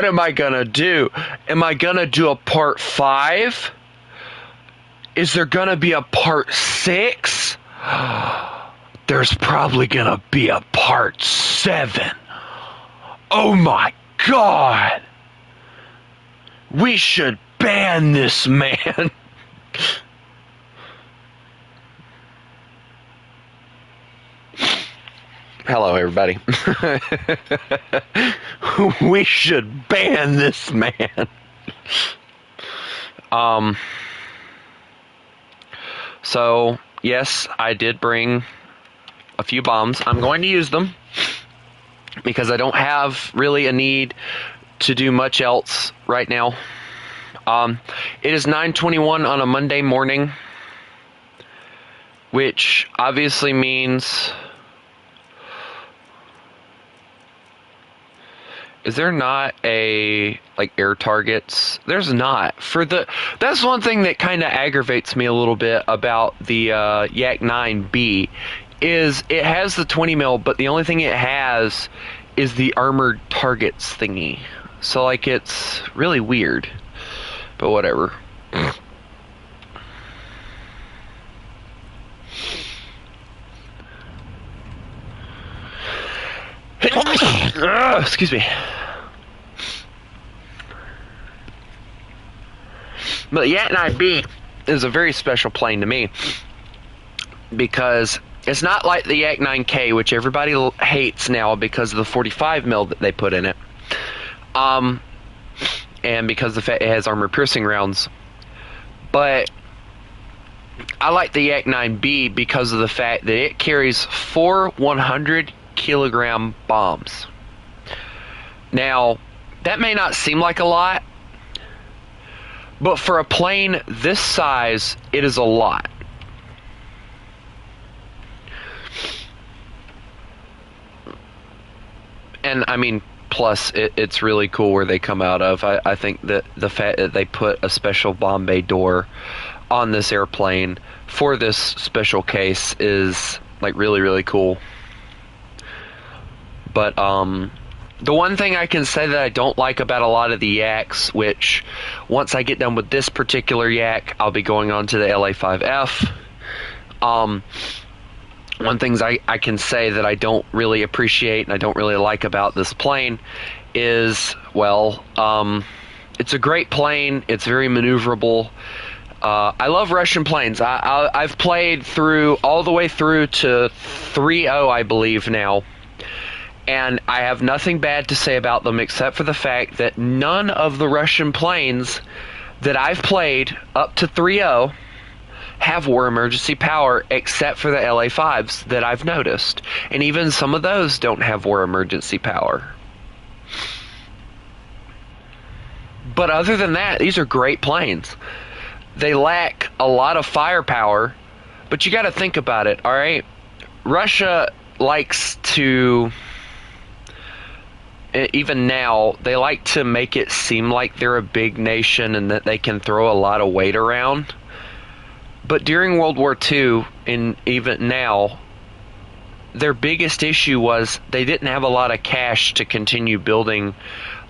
am I gonna do? Am I gonna do a part 5? Is there gonna be a part 6? There's probably gonna be a part 7. Oh my god! We should ban this man. Hello, everybody. We should ban this man. So, yes, I did bring a few bombs. I'm going to use them because I don't have really a need to do much else right now. It is 9:21 on a Monday morning, which obviously means... Is there not a, like, air targets? There's not. That's one thing that kind of aggravates me a little bit about the Yak 9B, is it has the 20 mil, but the only thing it has is the armored targets thingy. So, like, it's really weird. But whatever. Excuse me. But the Yak 9B is a very special plane to me because it's not like the Yak 9K, which everybody hates now because of the 45 mil that they put in it, and because the fact it has armor piercing rounds. But I like the Yak 9B because of the fact that it carries 4 100-kilogram bombs. Now, that may not seem like a lot, but for a plane this size, it is a lot. And I mean, plus it's really cool where they come out of. I think that the fact that they put a special bomb bay door on this airplane for this special case is, like, really, really cool. But the one thing I can say that I don't like about a lot of the Yaks, which once I get done with this particular Yak, I'll be going on to the LA5F. One thing I can say that I don't really appreciate and I don't really like about this plane is, well, it's a great plane. It's very maneuverable. I love Russian planes. I've played through all the way through to 3.0, I believe now. And I have nothing bad to say about them except for the fact that none of the Russian planes that I've played up to 3.0 have war emergency power except for the LA5s that I've noticed. And even some of those don't have war emergency power. But other than that, these are great planes. They lack a lot of firepower, but you got to think about it, all right? Russia likes to... Even now, they like to make it seem like they're a big nation and that they can throw a lot of weight around. But during World War II, and even now, their biggest issue was they didn't have a lot of cash to continue building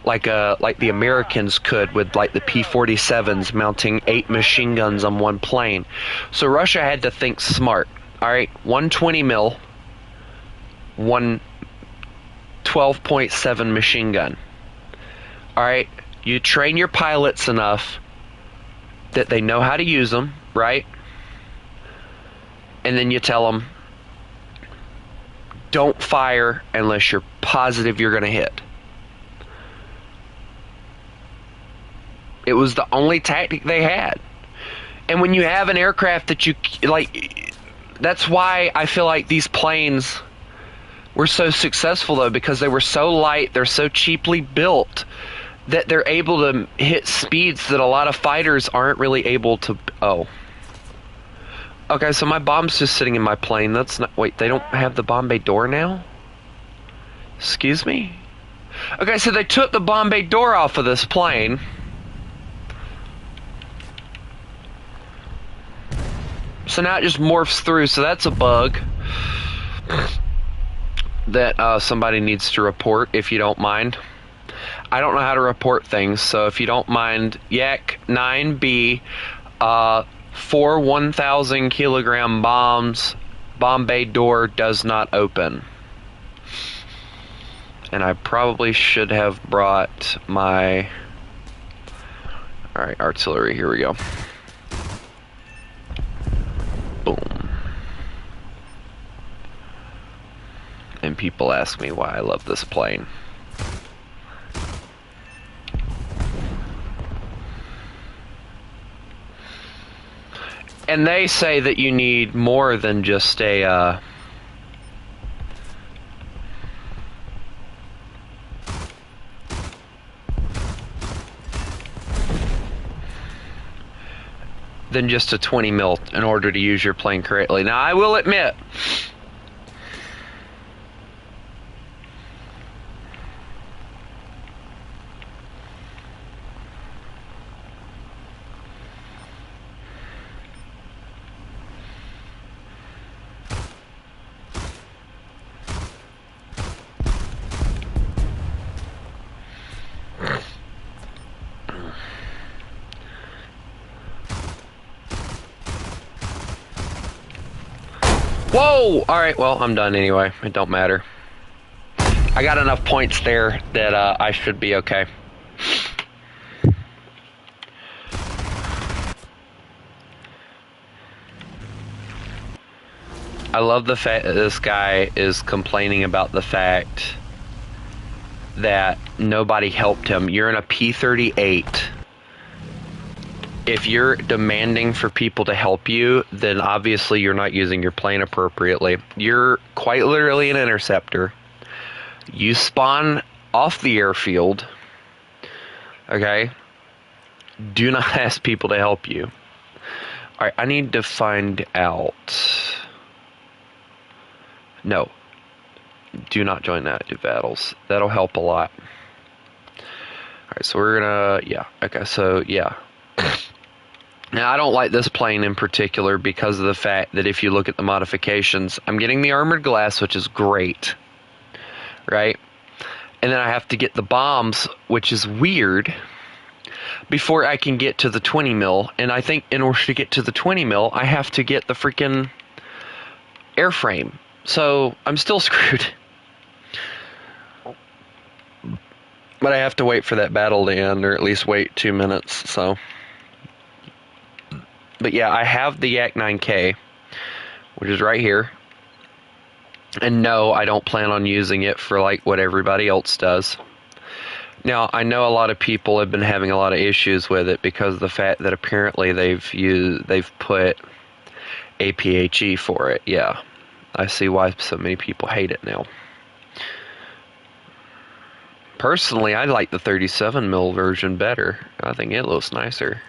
like the Americans could with, like, the P-47s mounting 8 machine guns on one plane. So Russia had to think smart. All right, 120 mil, one 12.7 machine gun. Alright, you train your pilots enough that they know how to use them, right? And then you tell them, don't fire unless you're positive you're going to hit. It was the only tactic they had. And when you have an aircraft that you, like, that's why I feel like these planes were so successful, though, because they were so light, they're so cheaply built that they're able to hit speeds that a lot of fighters aren't really able to. Oh. Okay, so my bomb's just sitting in my plane. That's not... Wait, they don't have the bomb bay door now? Excuse me? Okay, so they took the bomb bay door off of this plane. So now it just morphs through, so that's a bug that somebody needs to report, if you don't mind. I don't know how to report things, so if you don't mind, Yak 9B, 4 1,000 kilogram bombs, bomb bay door does not open. And I probably should have brought my... Alright, artillery, here we go. Boom. And people ask me why I love this plane. And they say that you need more than just a... than just a 20 mil in order to use your plane correctly. Now, I will admit, whoa! Alright, well, I'm done anyway. It don't matter. I got enough points there that I should be okay. I love the fact that this guy is complaining about the fact that nobody helped him. You're in a P-38. If you're demanding for people to help you, then obviously you're not using your plane appropriately. You're quite literally an interceptor. You spawn off the airfield. Okay? Do not ask people to help you. Alright, I need to find out. No. Do not join that, do battles. That'll help a lot. Alright, so we're gonna... Yeah. Okay, so, yeah. Now, I don't like this plane in particular because of the fact that if you look at the modifications, I'm getting the armored glass, which is great, right? And then I have to get the bombs, which is weird, before I can get to the 20 mil. And I think in order to get to the 20 mil, I have to get the freaking airframe. So I'm still screwed. But I have to wait for that battle to end, or at least wait 2 minutes, so... But yeah, I have the Yak 9K, which is right here. And no, I don't plan on using it for like what everybody else does. Now, I know a lot of people have been having a lot of issues with it because of the fact that apparently they've put APHE for it. Yeah, I see why so many people hate it now. Personally, I like the 37 mil version better. I think it looks nicer.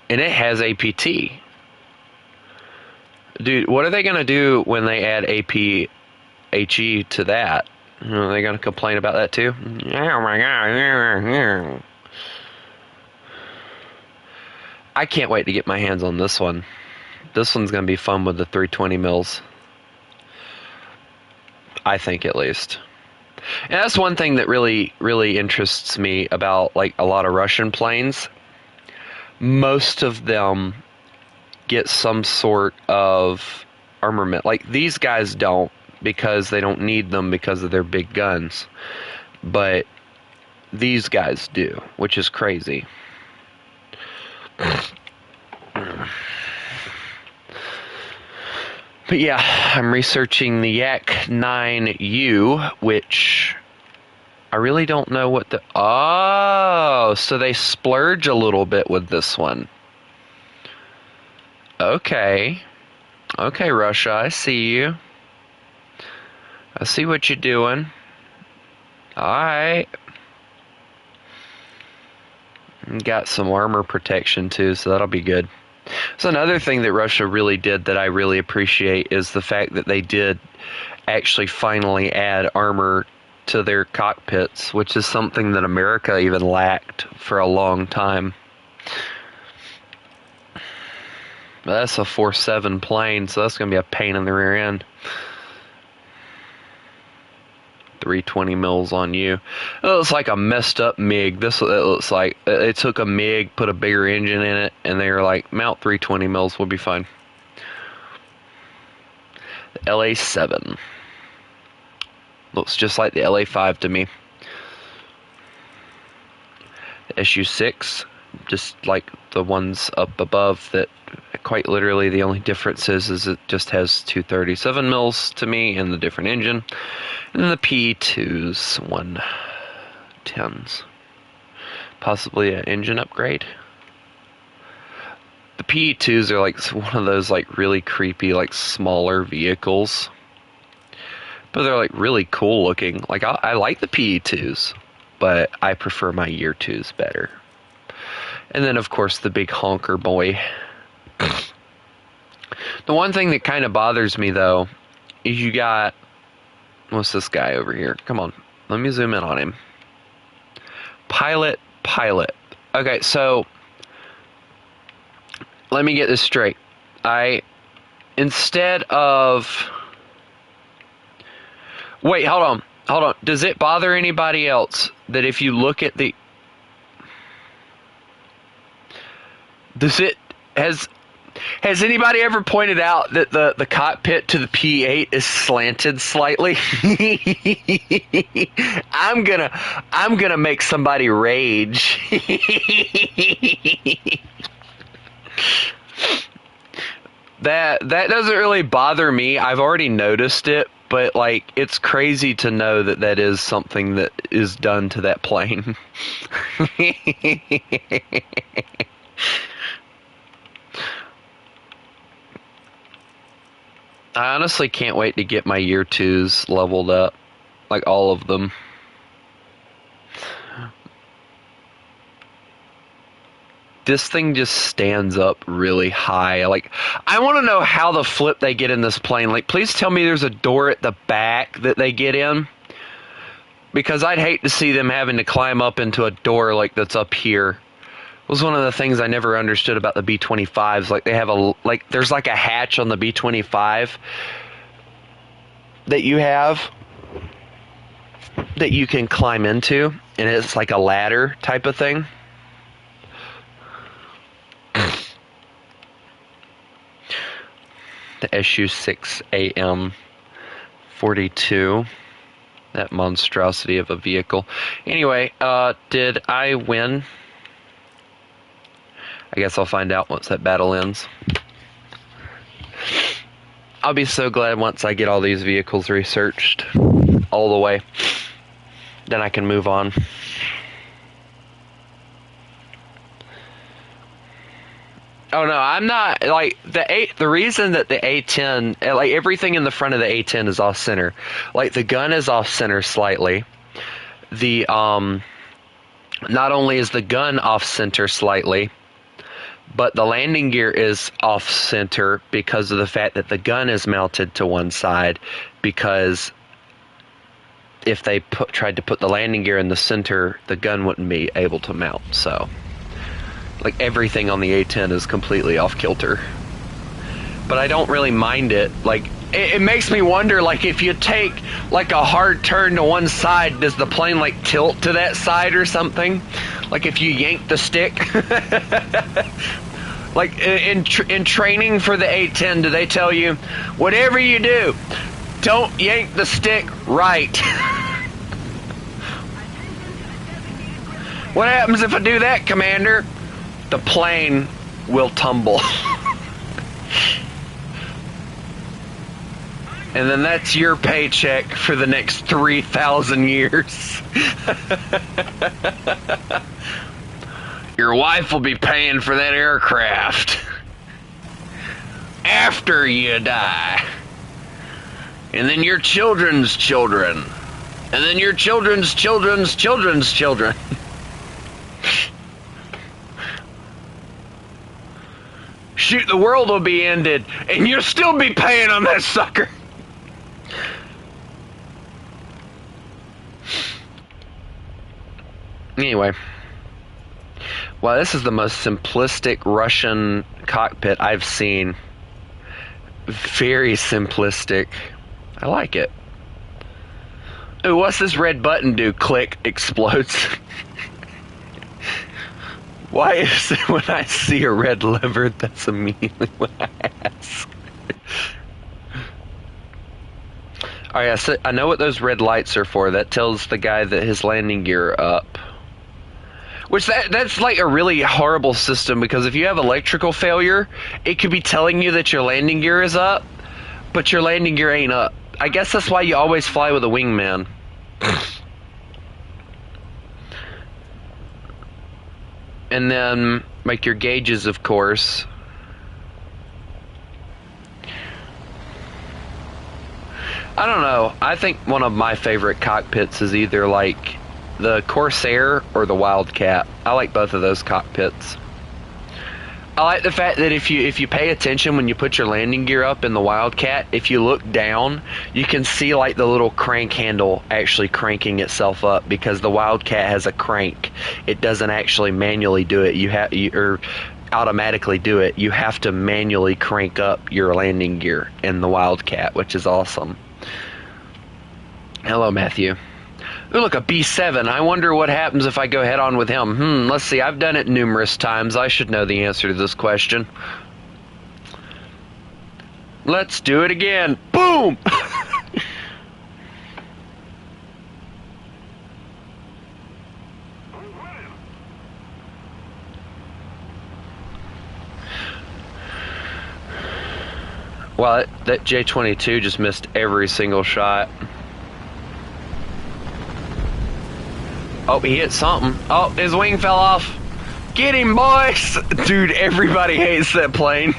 And it has APT. Dude, what are they going to do when they add APHE to that? Are they going to complain about that too? Oh my god. I can't wait to get my hands on this one. This one's going to be fun with the 320 mils. I think, at least. And that's one thing that really, really interests me about like a lot of Russian planes. Most of them get some sort of armament. Like, these guys don't, because they don't need them because of their big guns. But these guys do, which is crazy. But yeah, I'm researching the Yak 9U, which... I really don't know what the... Oh, so they splurge a little bit with this one. Okay. Okay, Russia, I see you. I see what you're doing. Alright. Got some armor protection too, so that'll be good. So another thing that Russia really did that I really appreciate is the fact that they did actually finally add armor to their cockpits, which is something that America even lacked for a long time. But that's a 4.7 plane, so that's going to be a pain in the rear end. 320 mils on you. It looks like a messed up MiG. It looks like they took a MiG, put a bigger engine in it, and they were like, mount 320 mils, we'll be fine. The LA7 looks just like the LA5 to me. The SU6, just like the ones up above, that quite literally the only difference is it just has 237 mils to me and the different engine. And then the P2s, 110s. Possibly an engine upgrade. The P2s are like one of those like really creepy, like smaller vehicles. But they're like really cool looking. Like I like the P2s, but I prefer my year 2s better. And then of course the big honker boy. The one thing that kind of bothers me though is you got, what's this guy over here? Come on, let me zoom in on him. Pilot. Okay, so let me get this straight. Instead of, wait, hold on. Does it bother anybody else that if you look at the, has anybody ever pointed out that the cockpit to the P8 is slanted slightly? I'm gonna make somebody rage. That doesn't really bother me. I've already noticed it, but like it's crazy to know that is something that is done to that plane. I honestly can't wait to get my year 2s leveled up. Like all of them. This thing just stands up really high. Like, I want to know how the flip they get in this plane. Like, please tell me there's a door at the back that they get in. Because I'd hate to see them having to climb up into a door like that's up here. It was one of the things I never understood about the B-25s. Like, they have there's like a hatch on the B-25 that you have that you can climb into, and it's like a ladder type of thing. The SU-6AM 42, that monstrosity of a vehicle. Anyway, did I win? I guess I'll find out once that battle ends. I'll be so glad once I get all these vehicles researched all the way. Then I can move on. Oh no, I'm not, like, the reason that the A10, like, everything in the front of the A10 is off center. Like, the gun is off center slightly. Not only is the gun off center slightly, but the landing gear is off center because of the fact that the gun is mounted to one side, because if they tried to put the landing gear in the center, the gun wouldn't be able to mount, so. Like, everything on the A10 is completely off kilter. But I don't really mind it. Like, it makes me wonder, like, if you take, like, a hard turn to one side, does the plane, like, tilt to that side or something? Like, if you yank the stick? Like, in training for the A10, do they tell you, whatever you do, don't yank the stick right? What happens if I do that, Commander? The plane will tumble. And then that's your paycheck for the next 3,000 years. Your wife will be paying for that aircraft after you die. And then your children's children. And then your children's children's children's children. Shoot, the world will be ended, and you'll still be paying on that sucker. Anyway. Wow, this is the most simplistic Russian cockpit I've seen. Very simplistic. I like it. Ooh, what's this red button do? Click, explodes. Why is it when I see a red lever, that's immediately what I ask? Alright, so I know what those red lights are for. That tells the guy that his landing gear are up. Which that's like a really horrible system, because if you have electrical failure, it could be telling you that your landing gear is up, but your landing gear ain't up. I guess that's why you always fly with a wingman. And then, like, your gauges, of course. I don't know. I think one of my favorite cockpits is either, like, the Corsair or the Wildcat. I like both of those cockpits. I like the fact that if you pay attention when you put your landing gear up in the Wildcat, if you look down, you can see like the little crank handle actually cranking itself up, because the Wildcat has a crank. It doesn't actually manually do it. Or automatically do it. You have to manually crank up your landing gear in the Wildcat, which is awesome. Hello, Matthew. Ooh, look, a B7. I wonder what happens if I go head on with him. Let's see. I've done it numerous times. I should know the answer to this question. Let's do it again. Boom! Well, that J-22 just missed every single shot. Oh, he hit something. Oh, his wing fell off. Get him, boys! Dude, everybody hates that plane.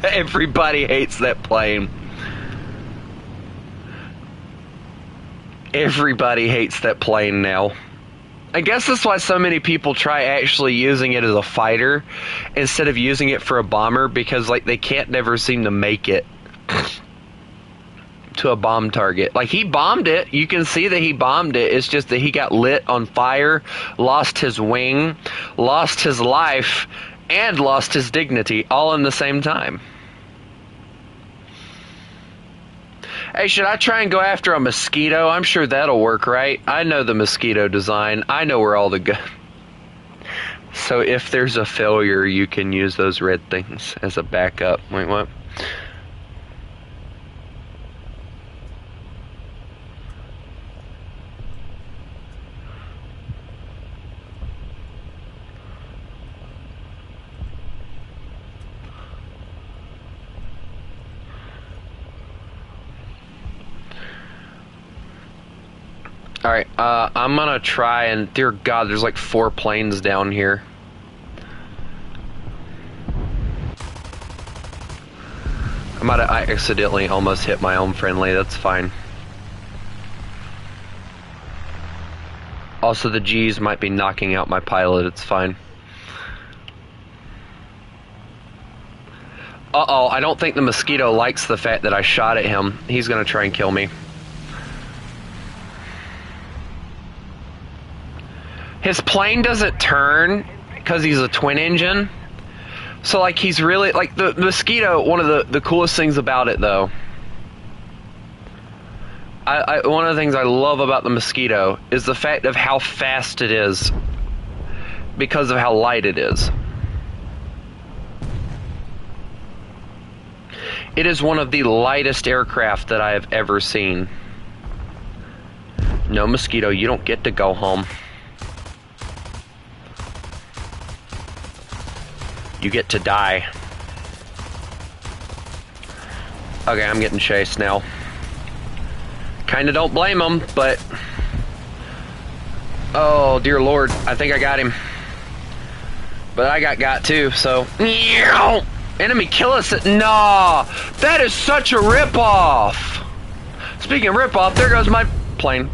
Everybody hates that plane. Everybody hates that plane now. I guess that's why so many people try actually using it as a fighter instead of using it for a bomber, because like they can't never seem to make it to a bomb target. Like, he bombed it. You can see that he bombed it. It's just that he got lit on fire, lost his wing, lost his life, and lost his dignity all in the same time. Hey, should I try and go after a Mosquito? I'm sure that'll work, right? I know the Mosquito design. I know where all the guns... So if there's a failure, you can use those red things as a backup. Wait, what? Alright, I'm gonna try and... Dear God, there's like 4 planes down here. I accidentally almost hit my own friendly, that's fine. Also, the G's might be knocking out my pilot, it's fine. Uh-oh, I don't think the Mosquito likes the fact that I shot at him. He's gonna try and kill me. His plane doesn't turn because he's a twin engine. So, like, he's really... Like, the Mosquito, one of the coolest things about it, though... one of the things I love about the Mosquito is the fact of how fast it is because of how light it is. It is one of the lightest aircraft that I have ever seen. No, Mosquito, you don't get to go home. You get to die. Okay, I'm getting chased now. Kinda don't blame him, but... Oh, dear Lord, I think I got him. But I got too, so... Enemy kill us at... Nah! That is such a ripoff! Speaking of ripoff, there goes my plane.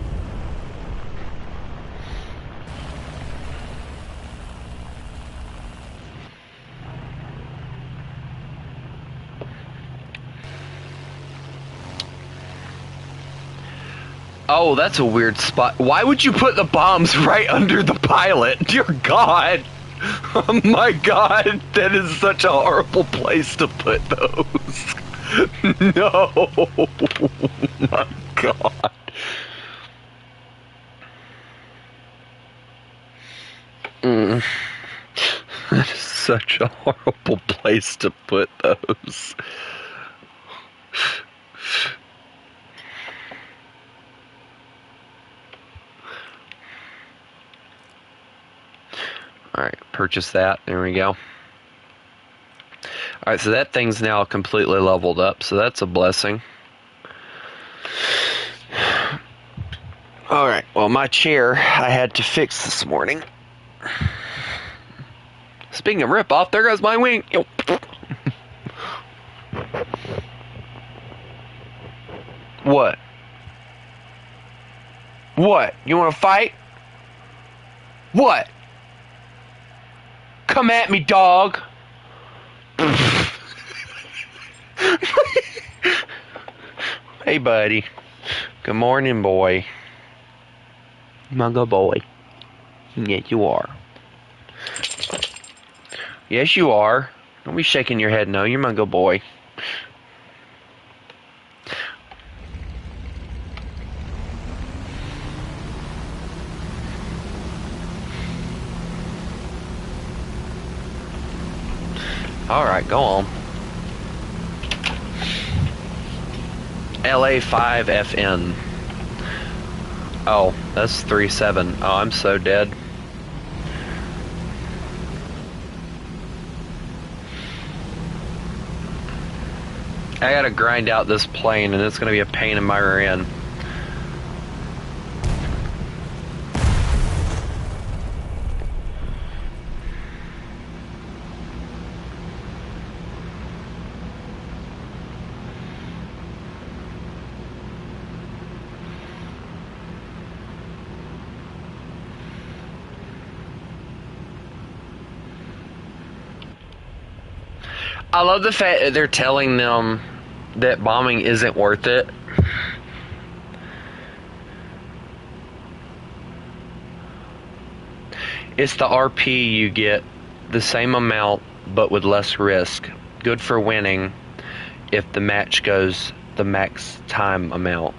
Oh, that's a weird spot. Why would you put the bombs right under the pilot? Dear God! Oh my God, that is such a horrible place to put those. No! My God. Mm. That is such a horrible place to put those. Alright, purchase that. There we go. Alright, so that thing's now completely leveled up, so that's a blessing. Alright, well, my chair I had to fix this morning. Speaking of rip-off, there goes my wing. What? What? You want to fight? What? Come at me, dog. Hey, buddy. Good morning, boy. Mungo boy. Yes, you are. Yes, you are. Don't be shaking your head no. You're Mungo boy. Alright, go on. LA5FN. Oh, that's 37. Oh, I'm so dead. I gotta grind out this plane, and it's gonna be a pain in my rear end. I love the fact that they're telling them that bombing isn't worth it. It's the RP you get the same amount but with less risk. Good for winning if the match goes the max time amount.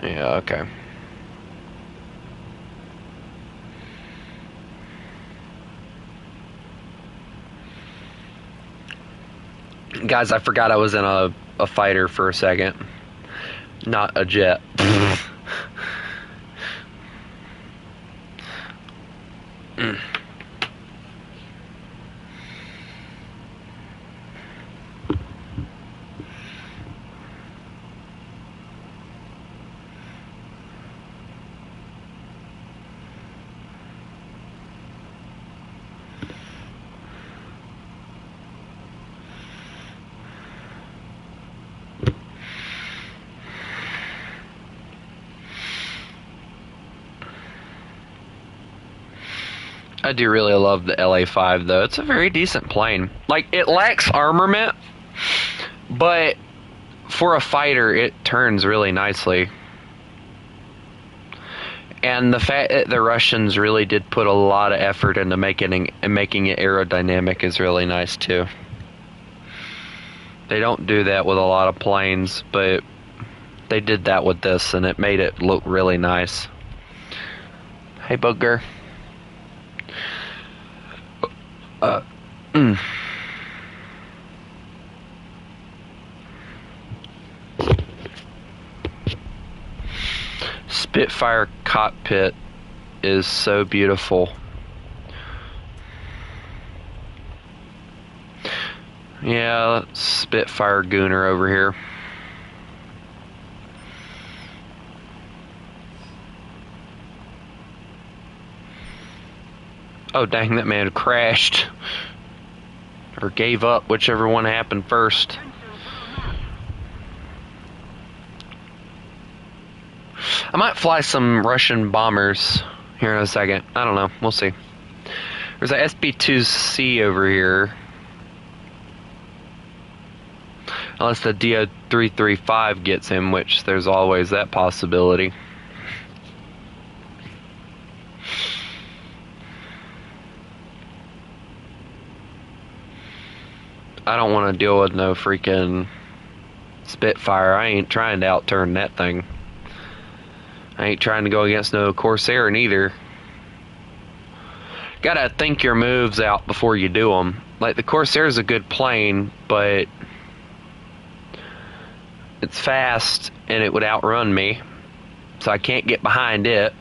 Yeah, okay. Guys, I forgot I was in a fighter for a second. Not a jet. I do really love the LA5 though. It's a very decent plane. Like, it lacks armament, but for a fighter it turns really nicely. And the fact that the Russians really did put a lot of effort into making it aerodynamic is really nice too. They don't do that with a lot of planes, but they did that with this and it made it look really nice. Hey, booger. Spitfire cockpit is so beautiful. Yeah, Spitfire Gooner over here. Oh dang, that man crashed. Or gave up, whichever one happened first. I might fly some Russian bombers here in a second. I don't know. We'll see. There's a SB-2C over here. Unless the DO-335 gets him, which there's always that possibility. I don't want to deal with no freaking Spitfire. I ain't trying to outturn that thing. I ain't trying to go against no Corsair neither. gotta think your moves out before you do them. Like, the Corsair's a good plane, but it's fast and it would outrun me, so I can't get behind it.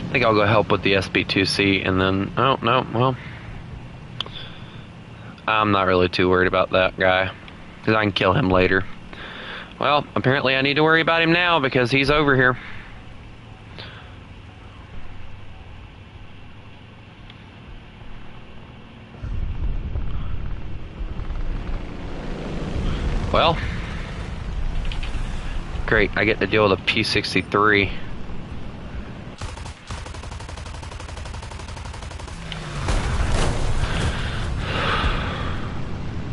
I think I'll go help with the SB2C and then, oh, no, well, I'm not really too worried about that guy, because I can kill him later. Well, apparently I need to worry about him now, because he's over here. Well, great, I get to deal with a P-63.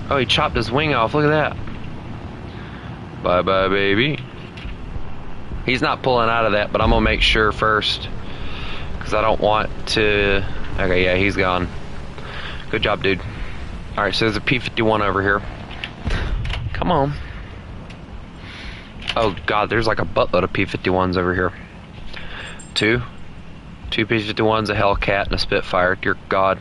Oh, he chopped his wing off. Look at that. Bye-bye, baby. He's not pulling out of that, but I'm going to make sure first, because I don't want to... Okay, yeah, he's gone. Good job, dude. Alright, so there's a P-51 over here. Come on. Oh, God, there's like a buttload of P-51s over here. Two P-51s, a Hellcat, and a Spitfire. Dear God.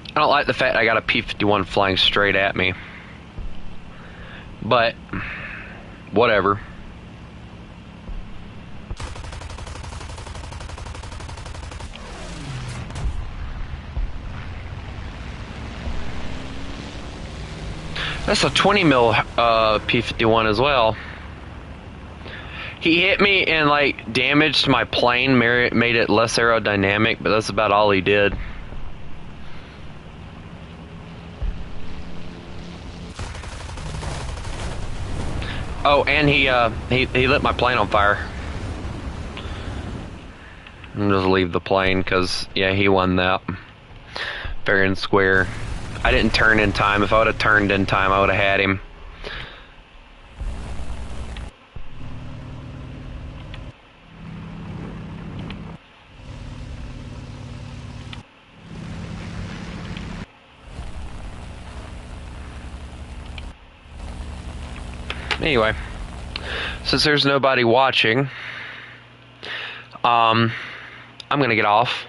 I don't like the fact I got a P-51 flying straight at me. But, whatever. That's a 20 mil P-51 as well. He hit me and like damaged my plane, made it less aerodynamic, but that's about all he did. Oh, and he lit my plane on fire. I'm just leave the plane, because, yeah, he won that. Fair and square. I didn't turn in time. If I would have turned in time, I would have had him. Anyway, since there's nobody watching, I'm gonna get off,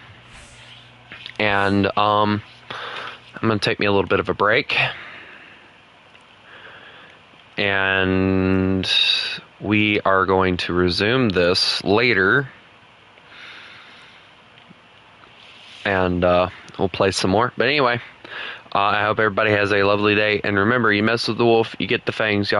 and I'm gonna take me a little bit of a break, and we are going to resume this later, and we'll play some more. But anyway, I hope everybody has a lovely day, and remember, you mess with the wolf, you get the fangs. Y'all